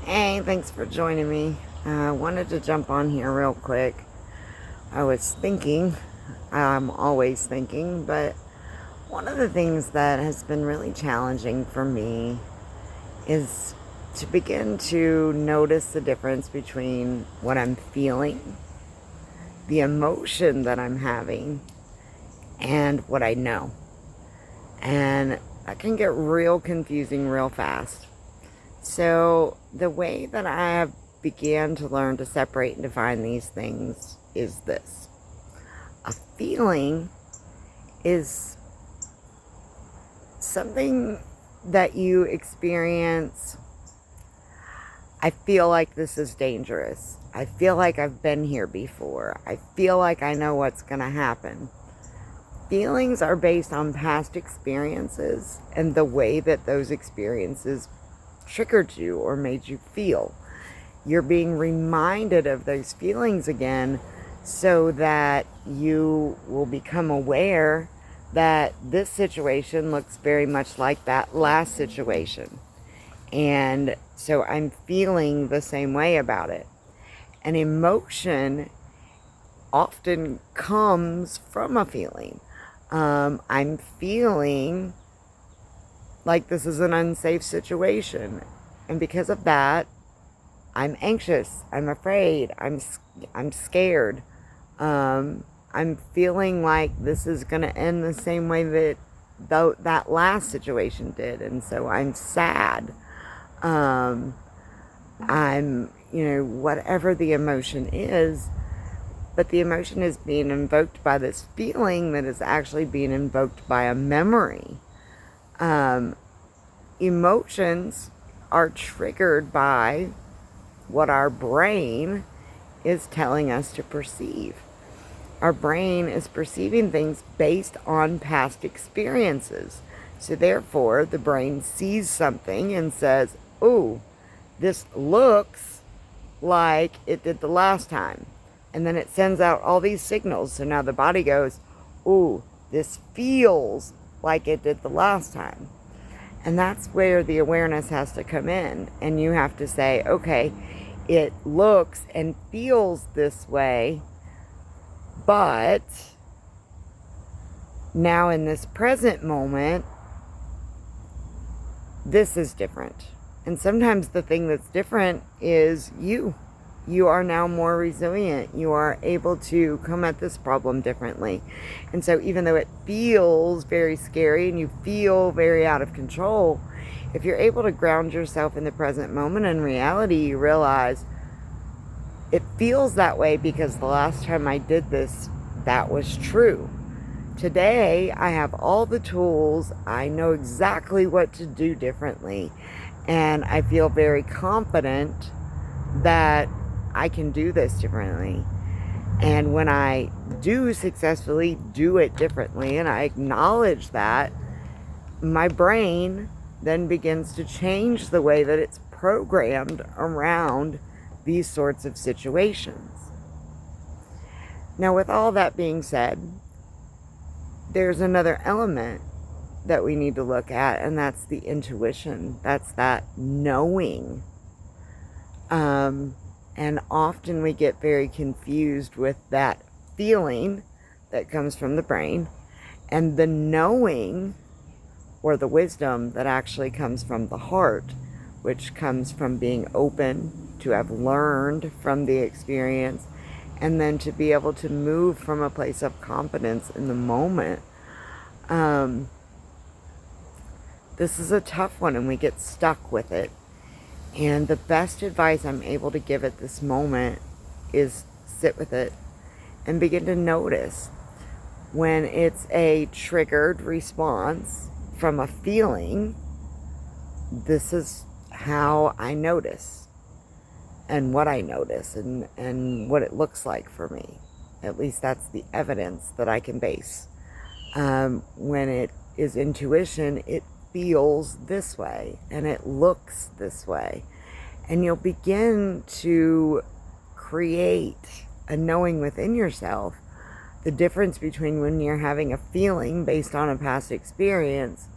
Hey, thanks for joining me. I wanted to jump on here real quick. I was thinking, I'm always thinking, but one of the things that has been really challenging for me is to begin to notice the difference between what I'm feeling, the emotion that I'm having, and what I know. And that can get real confusing real fast. So the way that I have began to learn to separate and define these things is this. A feeling is something that you experience. I feel like this is dangerous. I feel like I've been here before. I feel like I know what's going to happen. Feelings are based on past experiences and the way that those experiences triggered you or made you feel. You're being reminded of those feelings again so that you will become aware that this situation looks very much like that last situation. And so I'm feeling the same way about it. An emotion often comes from a feeling. I'm feeling like this is an unsafe situation. And because of that, I'm anxious, I'm afraid, I'm scared. I'm feeling like this is going to end the same way that that last situation did. And so I'm sad. I'm, whatever the emotion is, but the emotion is being invoked by this feeling that is actually being invoked by a memory. Emotions are triggered by what our brain is telling us to perceive. Our brain is perceiving things based on past experiences. So therefore, the brain sees something and says, "Oh, this looks like it did the last time." And then it sends out all these signals. So now the body goes, "Oh, this feels like it did the last time." And that's where the awareness has to come in. And you have to say, okay, it looks and feels this way, but now in this present moment, this is different. And sometimes the thing that's different is you. You are now more resilient. You are able to come at this problem differently. And so even though it feels very scary and you feel very out of control, if you're able to ground yourself in the present moment and reality, you realize it feels that way because the last time I did this, that was true. Today, I have all the tools. I know exactly what to do differently. And I feel very confident that I can do this differently. And when I do successfully do it differently and I acknowledge that, my brain then begins to change the way that it's programmed around these sorts of situations. Now, with all that being said, there's another element that we need to look at, and that's the intuition. That's that knowing. And often we get very confused with that feeling that comes from the brain and the knowing or the wisdom that actually comes from the heart, which comes from being open to have learned from the experience and then to be able to move from a place of confidence in the moment. This is a tough one and we get stuck with it. And the best advice I'm able to give at this moment is sit with it and begin to notice when it's a triggered response from a feeling. This is how I notice and what I notice and what it looks like for me. At least that's the evidence that I can base. When it is intuition, it feels this way and it looks this way. And you'll begin to create a knowing within yourself the difference between when you're having a feeling based on a past experience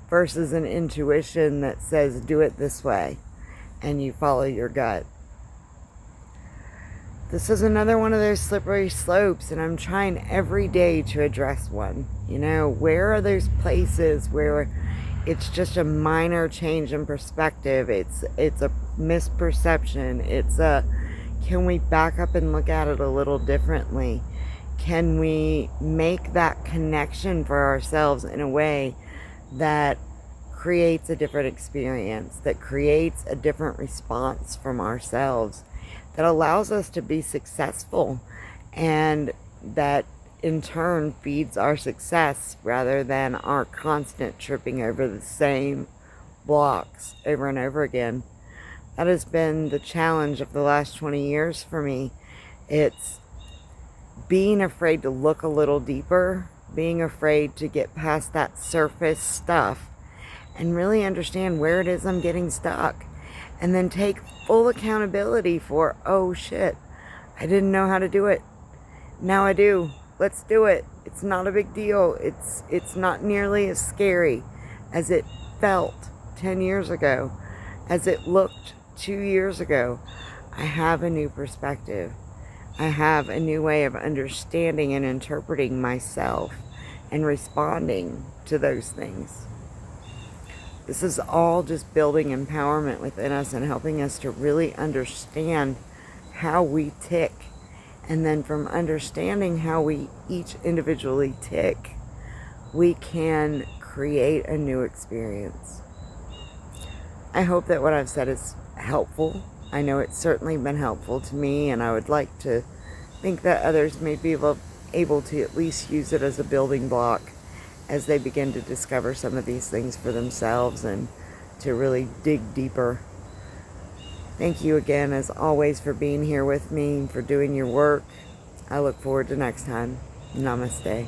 versus an intuition that says do it this way. and you follow your gut. This is another one of those slippery slopes, and I'm trying every day to address one. You know, where are those places where it's just a minor change in perspective? It's a misperception. Can we back up and look at it a little differently? Can we make that connection for ourselves in a way that creates a different experience, that creates a different response from ourselves, that allows us to be successful, and that in turn feeds our success rather than our constant tripping over the same blocks over and over again. That has been the challenge of the last 20 years for me. It's being afraid to look a little deeper, being afraid to get past that surface stuff and really understand where it is I'm getting stuck. And then take full accountability for, oh shit, I didn't know how to do it. Now I do. Let's do it. It's not a big deal. It's not nearly as scary as it felt 10 years ago, as it looked 2 years ago. I have a new perspective. I have a new way of understanding and interpreting myself and responding to those things. This is all just building empowerment within us and helping us to really understand how we tick. And then from understanding how we each individually tick, we can create a new experience. I hope that what I've said is helpful. I know it's certainly been helpful to me, and I would like to think that others may be able to at least use it as a building block as they begin to discover some of these things for themselves and to really dig deeper. Thank you again, as always, for being here with me, for doing your work. I look forward to next time. Namaste.